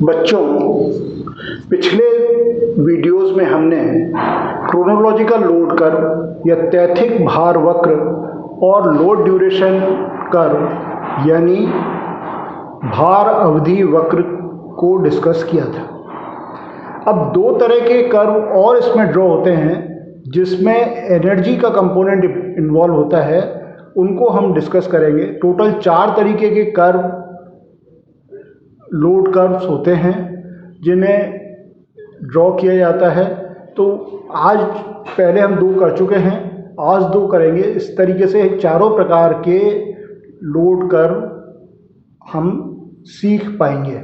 बच्चों, पिछले वीडियोस में हमने क्रोनोलॉजिकल लोड कर्व या तैथिक भार वक्र और लोड ड्यूरेशन कर्व यानी भार अवधि वक्र को डिस्कस किया था। अब दो तरह के कर्व और इसमें ड्रॉ होते हैं जिसमें एनर्जी का कंपोनेंट इन्वॉल्व होता है, उनको हम डिस्कस करेंगे। टोटल 4 तरीके के कर्व लोड कर्व्स होते हैं जिन्हें ड्रॉ किया जाता है। तो आज पहले हम 2 कर चुके हैं, आज 2 करेंगे। इस तरीके से चारों प्रकार के लोड कर्व हम सीख पाएंगे।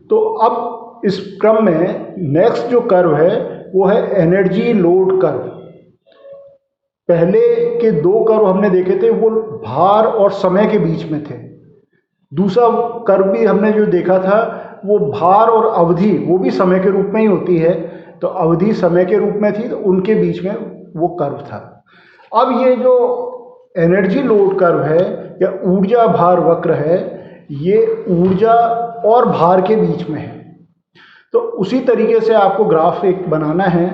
तो अब इस क्रम में नेक्स्ट जो कर्व है वो है एनर्जी लोड कर्व। पहले के 2 कर्व हमने देखे थे वो भार और समय के बीच में थे। दूसरा कर्व भी हमने जो देखा था वो भार और अवधि, वो भी समय के रूप में ही होती है, तो अवधि समय के रूप में थी, तो उनके बीच में वो कर्व था। अब ये जो एनर्जी लोड कर्व है या ऊर्जा भार वक्र है, ये ऊर्जा और भार के बीच में है। तो उसी तरीके से आपको ग्राफ एक बनाना है।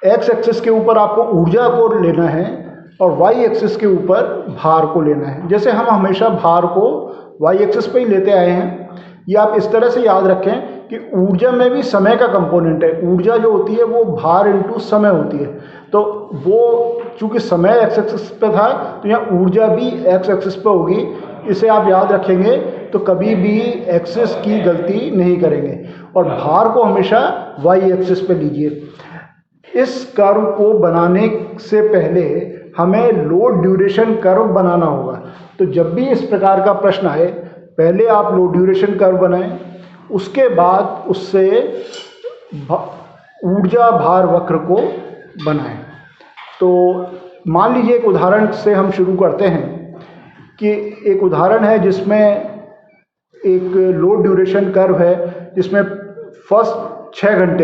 एक्स एक्सिस के ऊपर आपको ऊर्जा को लेना है और वाई एक्सिस के ऊपर भार को लेना है। जैसे हम हमेशा भार को वाई एक्सिस पे ही लेते आए हैं, ये आप इस तरह से याद रखें कि ऊर्जा में भी समय का कंपोनेंट है। ऊर्जा जो होती है वो भार इंटू समय होती है, तो वो चूँकि समय एक्स एक्सिस पे था तो यहाँ ऊर्जा भी एक्स एक्सिस पे होगी। इसे आप याद रखेंगे तो कभी भी एक्सिस की गलती नहीं करेंगे। और भार को हमेशा वाई एक्सिस पे लीजिए। इस कर्व को बनाने से पहले हमें लोड ड्यूरेशन कर्व बनाना होगा। तो जब भी इस प्रकार का प्रश्न आए, पहले आप लोड ड्यूरेशन कर्व बनाएं, उसके बाद उससे ऊर्जा भार वक्र को बनाएं। तो मान लीजिए एक उदाहरण से हम शुरू करते हैं कि एक उदाहरण है जिसमें एक लोड ड्यूरेशन कर्व है जिसमें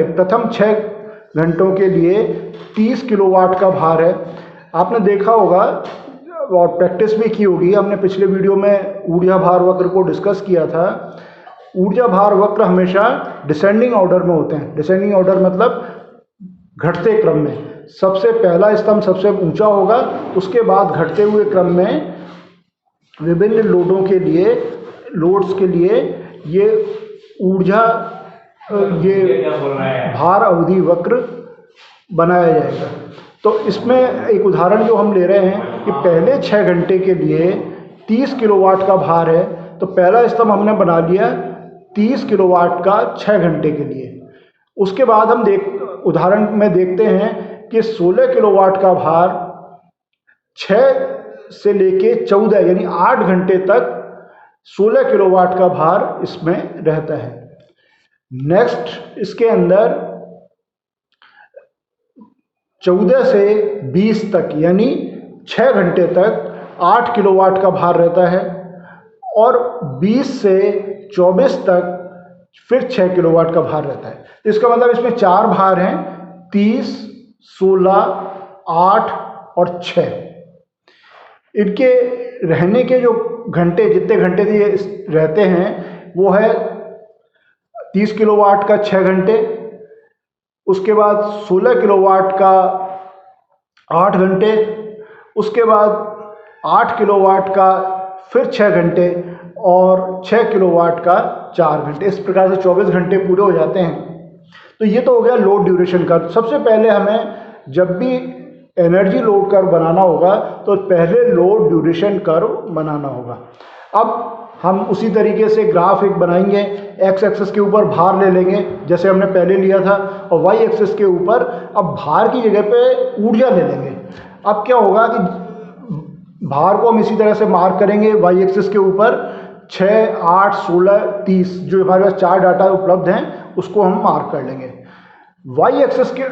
प्रथम 6 घंटों के लिए 30 किलोवाट का भार है। आपने देखा होगा और प्रैक्टिस भी की होगी, हमने पिछले वीडियो में ऊर्जा भार वक्र को डिस्कस किया था। ऊर्जा भार वक्र हमेशा डिसेंडिंग ऑर्डर में होते हैं। डिसेंडिंग ऑर्डर मतलब घटते क्रम में। सबसे पहला स्तंभ सबसे ऊंचा होगा, उसके बाद घटते हुए क्रम में विभिन्न लोड्स के लिए ये ऊर्जा भार अवधि वक्र बनाया जाएगा। तो इसमें एक उदाहरण जो हम ले रहे हैं कि पहले 6 घंटे के लिए 30 किलोवाट का भार है, तो पहला स्तंभ हमने बना लिया 30 किलोवाट का 6 घंटे के लिए। उसके बाद हम उदाहरण में देखते हैं कि 16 किलोवाट का भार 6 से लेके 14 यानी 8 घंटे तक 16 किलोवाट का भार इसमें रहता है। नेक्स्ट इसके अंदर 14 से 20 तक यानी 6 घंटे तक 8 किलोवाट का भार रहता है, और 20 से 24 तक फिर 6 किलोवाट का भार रहता है। इसका मतलब इसमें 4 भार हैं, 30, 16, 8 और 6। इनके रहने के जो घंटे, जितने घंटे दिए रहते हैं वो है 30 किलोवाट का 6 घंटे, उसके बाद 16 किलोवाट का 8 घंटे, उसके बाद 8 किलोवाट का फिर 6 घंटे और 6 किलोवाट का 4 घंटे। इस प्रकार से 24 घंटे पूरे हो जाते हैं। तो ये तो हो गया लोड ड्यूरेशन कर्व। सबसे पहले हमें जब भी एनर्जी लोड कर्व बनाना होगा तो पहले लोड ड्यूरेशन कर्व बनाना होगा। अब हम उसी तरीके से ग्राफ एक बनाएंगे। एक्स एक्सिस के ऊपर भार ले लेंगे जैसे हमने पहले लिया था, और वाई एक्सिस के ऊपर अब भार की जगह पे ऊर्जा ले लेंगे। अब क्या होगा कि भार को हम इसी तरह से मार्क करेंगे वाई एक्सिस के ऊपर 6, 8, 16, 30 जो हमारे पास 4 डाटा उपलब्ध हैं उसको हम मार्क कर लेंगे। वाई एक्सिस की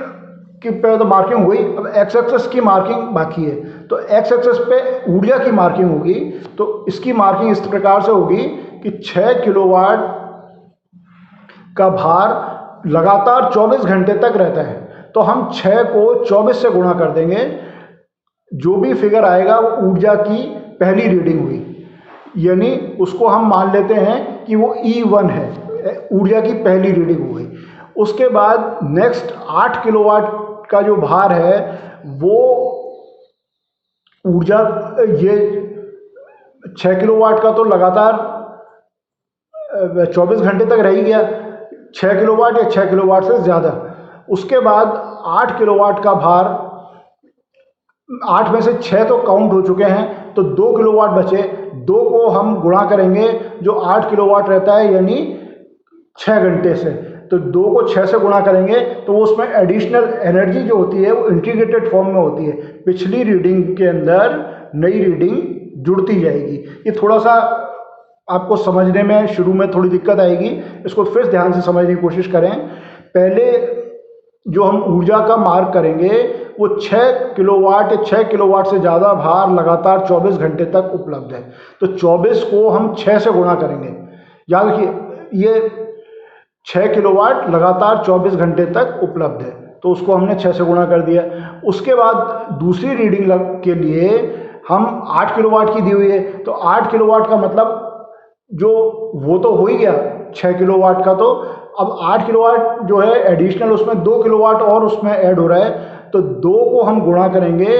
पे तो मार्किंग हुई, अब एक्स एक्सिस की मार्किंग बाकी है। तो एक्स एक्सिस पे ऊर्जा की मार्किंग होगी, तो इसकी मार्किंग इस प्रकार से होगी कि 6 किलोवाट का भार लगातार 24 घंटे तक रहता है। तो हम 6 को 24 से गुणा कर देंगे, जो भी फिगर आएगा वो ऊर्जा की पहली रीडिंग हुई। यानी उसको हम मान लेते हैं कि वो E1 है, ऊर्जा की पहली रीडिंग हो गई। उसके बाद नेक्स्ट 8 किलोवाट का जो भार है वो ऊर्जा, ये 6 किलोवाट का तो लगातार 24 घंटे तक रह ही गया, 6 किलोवाट या 6 किलोवाट से ज़्यादा। उसके बाद 8 किलोवाट का भार, 8 में से 6 तो काउंट हो चुके हैं, तो 2 किलोवाट बचे। 2 को हम गुणा करेंगे जो 8 किलोवाट रहता है यानी 6 घंटे से, तो 2 को 6 से गुणा करेंगे तो उसमें एडिशनल एनर्जी जो होती है वो इंटीग्रेटेड फॉर्म में होती है। पिछली रीडिंग के अंदर नई रीडिंग जुड़ती जाएगी। ये थोड़ा सा आपको समझने में शुरू में थोड़ी दिक्कत आएगी, इसको फिर ध्यान से समझने की कोशिश करें। पहले जो हम ऊर्जा का मार्क करेंगे वो 6 किलोवाट या 6 किलोवाट से ज़्यादा भार लगातार 24 घंटे तक उपलब्ध है, तो 24 को हम 6 से गुणा करेंगे। याद रखिए ये 6 किलोवाट लगातार 24 घंटे तक उपलब्ध है, तो उसको हमने 6 से गुणा कर दिया। उसके बाद दूसरी रीडिंग के लिए हम 8 किलोवाट की दी हुई है, तो 8 किलोवाट का मतलब जो वो तो हो ही गया 6 किलोवाट का, तो अब 8 किलोवाट जो है एडिशनल उसमें 2 किलोवाट और उसमें ऐड हो रहा है, तो 2 को हम गुणा करेंगे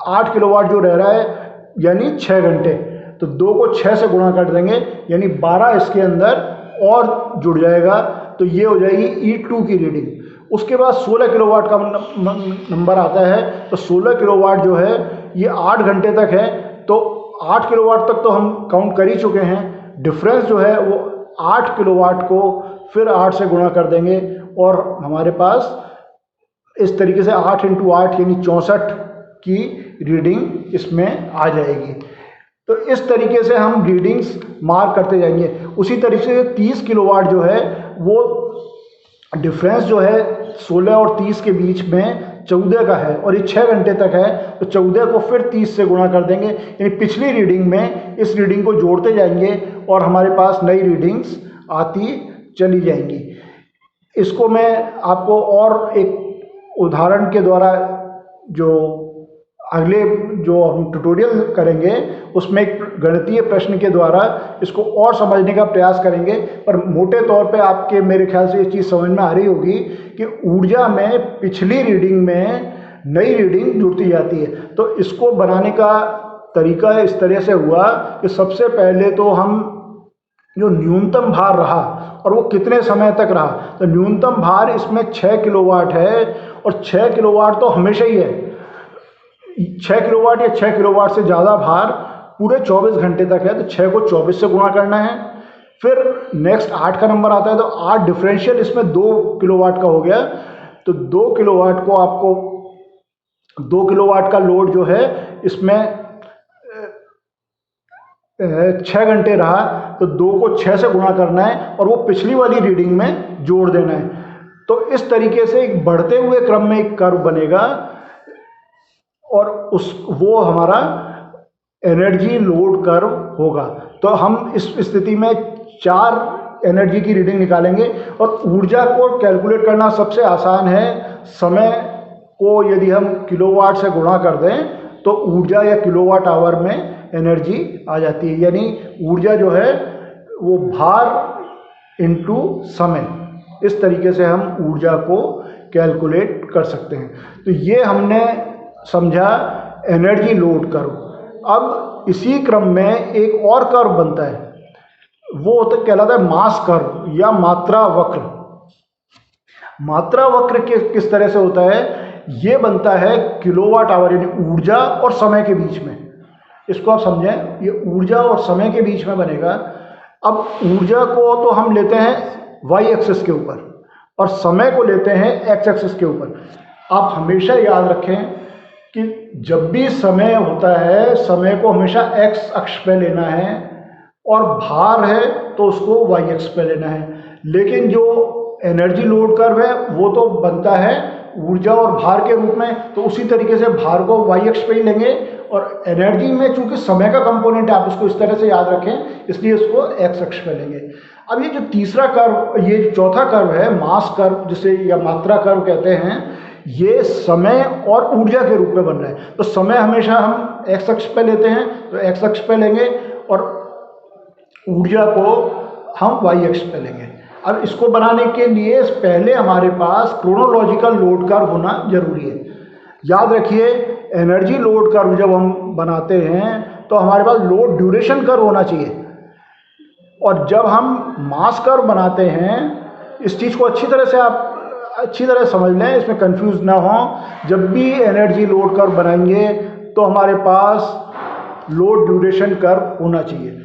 8 किलोवाट जो रह रहा है यानी 6 घंटे, तो 2 को 6 से गुणा कर देंगे यानी 12 इसके अंदर और जुड़ जाएगा, तो ये हो जाएगी E2 की रीडिंग। उसके बाद 16 किलोवाट का नंबर आता है, तो 16 किलोवाट जो है ये 8 घंटे तक है, तो 8 किलोवाट तक तो हम काउंट कर ही चुके हैं। डिफरेंस जो है वो 8 किलोवाट को फिर 8 से गुणा कर देंगे और हमारे पास इस तरीके से 8 × 8 यानी 64 की रीडिंग इसमें आ जाएगी। तो इस तरीके से हम रीडिंग्स मार्क करते जाएंगे। उसी तरीके से 30 किलोवाट जो है वो डिफरेंस जो है 16 और 30 के बीच में 14 का है और ये 6 घंटे तक है, तो 14 को फिर 30 से गुणा कर देंगे, यानी पिछली रीडिंग में इस रीडिंग को जोड़ते जाएंगे और हमारे पास नई रीडिंग्स आती चली जाएंगी। इसको मैं आपको और एक उदाहरण के द्वारा, जो अगले जो हम ट्यूटोरियल करेंगे उसमें एक गणितीय प्रश्न के द्वारा इसको और समझने का प्रयास करेंगे, पर मोटे तौर पे आपके मेरे ख्याल से ये चीज़ समझ में आ रही होगी कि ऊर्जा में पिछली रीडिंग में नई रीडिंग जुड़ती जाती है। तो इसको बनाने का तरीका इस तरह से हुआ कि सबसे पहले तो हम जो न्यूनतम भार रहा और वो कितने समय तक रहा, तो न्यूनतम भार इसमें 6 किलोवाट है और 6 किलोवाट तो हमेशा ही है। 6 किलोवाट या 6 किलोवाट से ज़्यादा भार पूरे 24 घंटे तक है, तो 6 को 24 से गुणा करना है। फिर नेक्स्ट 8 का नंबर आता है, तो 8 डिफरेंशियल इसमें 2 किलोवाट का हो गया, तो 2 किलोवाट को आपको 2 किलोवाट का लोड जो है इसमें 6 घंटे रहा, तो 2 को 6 से गुणा करना है और वो पिछली वाली रीडिंग में जोड़ देना है। तो इस तरीके से एक बढ़ते हुए क्रम में एक कर्व बनेगा और वो हमारा एनर्जी लोड कर्व होगा। तो हम इस स्थिति में 4 एनर्जी की रीडिंग निकालेंगे और ऊर्जा को कैलकुलेट करना सबसे आसान है। समय को यदि हम किलोवाट से गुणा कर दें तो ऊर्जा या किलोवाट आवर में एनर्जी आ जाती है, यानी ऊर्जा जो है वो भार इनटू समय, इस तरीके से हम ऊर्जा को कैलकुलेट कर सकते हैं। तो ये हमने समझा एनर्जी लोड कर्व। अब इसी क्रम में एक और कर्व बनता है, वो कहलाता है मास कर्व या मात्रा वक्र। मात्रा वक्र किस तरह से होता है, ये बनता है किलोवाट आवर यानी ऊर्जा और समय के बीच में। इसको आप समझें, ये ऊर्जा और समय के बीच में बनेगा। अब ऊर्जा को तो हम लेते हैं वाई एक्सिस के ऊपर और समय को लेते हैं एक्स एक्सिस के ऊपर। आप हमेशा याद रखें कि जब भी समय होता है, समय को हमेशा एक्स अक्ष पे लेना है और भार है तो उसको वाई अक्ष पे लेना है। लेकिन जो एनर्जी लोड कर्व है वो तो बनता है ऊर्जा और भार के रूप में, तो उसी तरीके से भार को वाई अक्ष पे ही लेंगे और एनर्जी में चूंकि समय का कंपोनेंट है, आप उसको इस तरह से याद रखें, इसलिए इसको एक्स अक्ष पे लेंगे। अब ये जो तीसरा कर्व, ये जो चौथा कर्व है मास कर्व जिसे या मात्रा कर्व कहते हैं, ये समय और ऊर्जा के रूप में बन रहा है। तो समय हमेशा हम एक्स अक्ष पे लेते हैं, तो एक्स अक्ष पे लेंगे और ऊर्जा को हम वाई एक्स पे लेंगे। अब इसको बनाने के लिए पहले हमारे पास क्रोनोलॉजिकल लोड कर्व होना जरूरी है। याद रखिए, एनर्जी लोड कर्व जब हम बनाते हैं तो हमारे पास लोड ड्यूरेशन कर्व होना चाहिए, और जब हम मास कर्व बनाते हैं, इस चीज़ को अच्छी तरह समझ लें, इसमें कंफ्यूज ना हो। जब भी एनर्जी लोड कर्व बनाएंगे तो हमारे पास लोड ड्यूरेशन कर्व होना चाहिए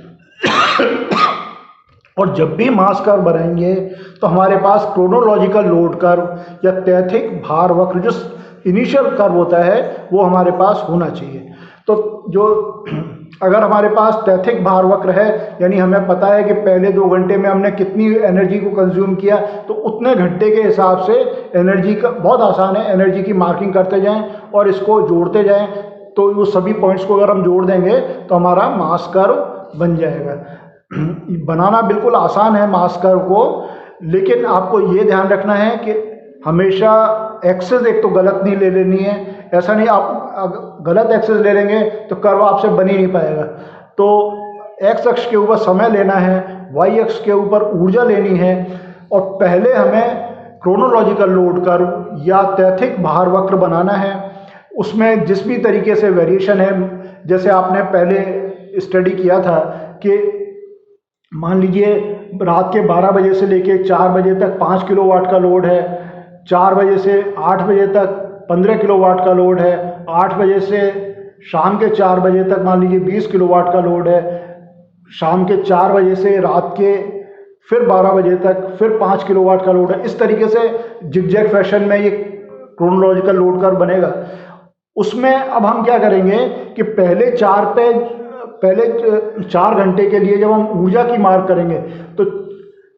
और जब भी मास कर्व बनाएंगे तो हमारे पास क्रोनोलॉजिकल लोड कर्व या तैथिक भार वक्र, जो इनिशियल कर्व होता है, वो हमारे पास होना चाहिए। तो जो अगर हमारे पास तैथिक भार वक्र है, यानी हमें पता है कि पहले 2 घंटे में हमने कितनी एनर्जी को कंज्यूम किया, तो उतने घंटे के हिसाब से एनर्जी का, बहुत आसान है, एनर्जी की मार्किंग करते जाएं और इसको जोड़ते जाएं। तो वो सभी पॉइंट्स को अगर हम जोड़ देंगे तो हमारा मास कर्व बन जाएगा। बनाना बिल्कुल आसान है मास कर्व को, लेकिन आपको ये ध्यान रखना है कि हमेशा एक्सेस एक तो गलत नहीं ले लेनी है। ऐसा नहीं, आप गलत एक्सेस ले लेंगे तो कर्व आपसे बन ही नहीं पाएगा। तो एक्स अक्ष के ऊपर समय लेना है, वाई अक्ष के ऊपर ऊर्जा लेनी है, और पहले हमें क्रोनोलॉजिकल लोड कर्व या तैथिक भार वक्र बनाना है। उसमें जिस भी तरीके से वेरिएशन है, जैसे आपने पहले स्टडी किया था कि मान लीजिए रात के 12 बजे से लेके 4 बजे तक 5 किलोवाट का लोड है, 4 बजे से 8 बजे तक 15 किलोवाट का लोड है, 8 बजे से शाम के 4 बजे तक मान लीजिए 20 किलोवाट का लोड है, शाम के 4 बजे से रात के फिर 12 बजे तक फिर 5 किलोवाट का लोड है। इस तरीके से जिगजैग फैशन में ये क्रोनोलॉजिकल लोड कर्व बनेगा। उसमें अब हम क्या करेंगे कि पहले 4 घंटे के लिए जब हम ऊर्जा की मार्क करेंगे तो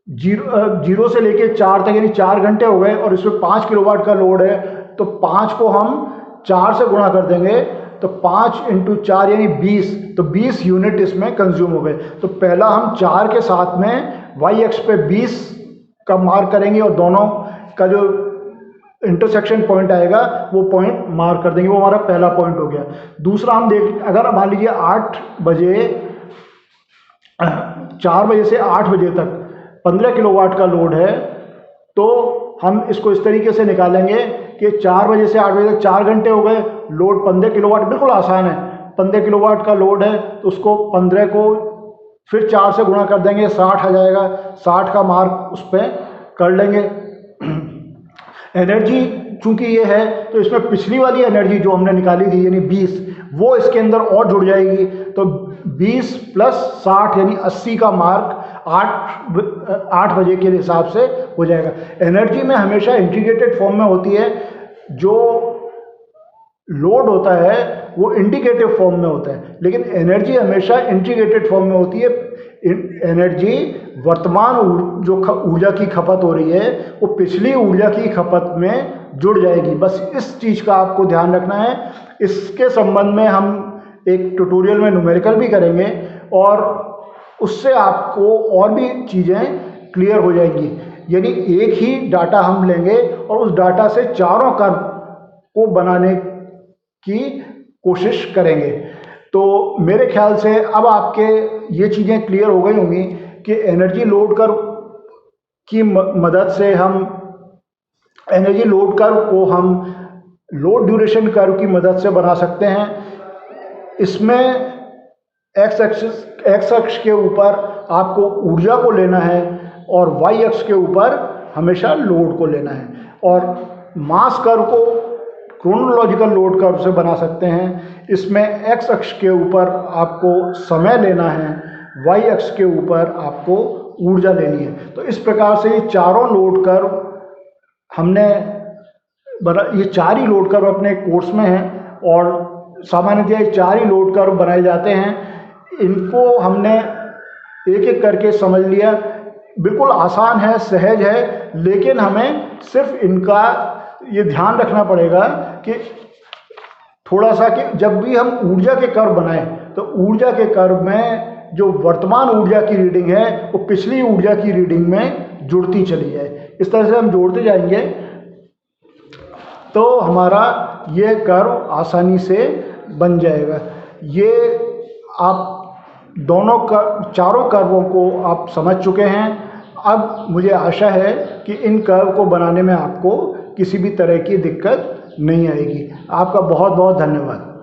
जीरो से लेके 4 तक, यानी 4 घंटे हो गए, और इसमें 5 किलोवाट का लोड है, तो 5 को हम 4 से गुणा कर देंगे, तो 5 × 4 यानी 20, तो 20 यूनिट इसमें कंज्यूम हो गए। तो पहला हम 4 के साथ में वाई एक्स पे 20 का मार्क करेंगे और दोनों का जो इंटरसेक्शन पॉइंट आएगा वो पॉइंट मार्क कर देंगे, वो हमारा पहला पॉइंट हो गया। दूसरा हम अगर मान लीजिए 4 बजे से 8 बजे तक 15 किलोवाट का लोड है, तो हम इसको इस तरीके से निकालेंगे कि 4 बजे से 8 बजे तक 4 घंटे हो गए, लोड 15 किलोवाट, बिल्कुल आसान है। 15 किलोवाट का लोड है तो उसको 15 को फिर 4 से गुणा कर देंगे, 60 आ जाएगा, 60 का मार्क उस पर कर लेंगे। एनर्जी चूंकि ये है तो इसमें पिछली वाली एनर्जी जो हमने निकाली थी यानी 20, वो इसके अंदर और जुड़ जाएगी, तो 20 + 60 यानी 80 का मार्क 8 बजे के हिसाब से हो जाएगा। एनर्जी में हमेशा इंटीग्रेटेड फॉर्म में होती है, जो लोड होता है वो इंडिकेटिव फॉर्म में होता है, लेकिन एनर्जी हमेशा इंटीग्रेटेड फॉर्म में होती है। एनर्जी वर्तमान जो ऊर्जा की खपत हो रही है वो पिछली ऊर्जा की खपत में जुड़ जाएगी। बस इस चीज़ का आपको ध्यान रखना है। इसके संबंध में हम एक ट्यूटोरियल में न्यूमेरिकल भी करेंगे और उससे आपको और भी चीज़ें क्लियर हो जाएंगी। यानी एक ही डाटा हम लेंगे और उस डाटा से चारों कर्व को बनाने की कोशिश करेंगे। तो मेरे ख्याल से अब आपके ये चीज़ें क्लियर हो गई होंगी कि एनर्जी लोड कर्व की मदद से हम एनर्जी लोड कर्व को हम लोड ड्यूरेशन कर्व की मदद से बना सकते हैं। इसमें एक्स अक्ष के ऊपर आपको ऊर्जा को लेना है और वाई अक्ष के ऊपर हमेशा लोड को लेना है, और मास कर्व को क्रोनोलॉजिकल लोड कर्व से बना सकते हैं। इसमें एक्स अक्ष के ऊपर आपको समय लेना है, वाई अक्ष के ऊपर आपको ऊर्जा लेनी है। तो इस प्रकार से ये चारों लोड कर्व हमने ये 4 ही लोड कर्व अपने कोर्स में हैं और सामान्यतः ये 4 ही लोड कर्व बनाए जाते हैं। इनको हमने एक एक करके समझ लिया। बिल्कुल आसान है, सहज है, लेकिन हमें सिर्फ इनका ये ध्यान रखना पड़ेगा कि थोड़ा सा कि जब भी हम ऊर्जा के कर्व बनाएं तो ऊर्जा के कर्व में जो वर्तमान ऊर्जा की रीडिंग है वो पिछली ऊर्जा की रीडिंग में जुड़ती चली जाए। इस तरह से हम जोड़ते जाएंगे तो हमारा ये कर्व आसानी से बन जाएगा। ये आप दोनों चारों कर्वों को आप समझ चुके हैं। अब मुझे आशा है कि इन कर्व को बनाने में आपको किसी भी तरह की दिक्कत नहीं आएगी। आपका बहुत बहुत धन्यवाद।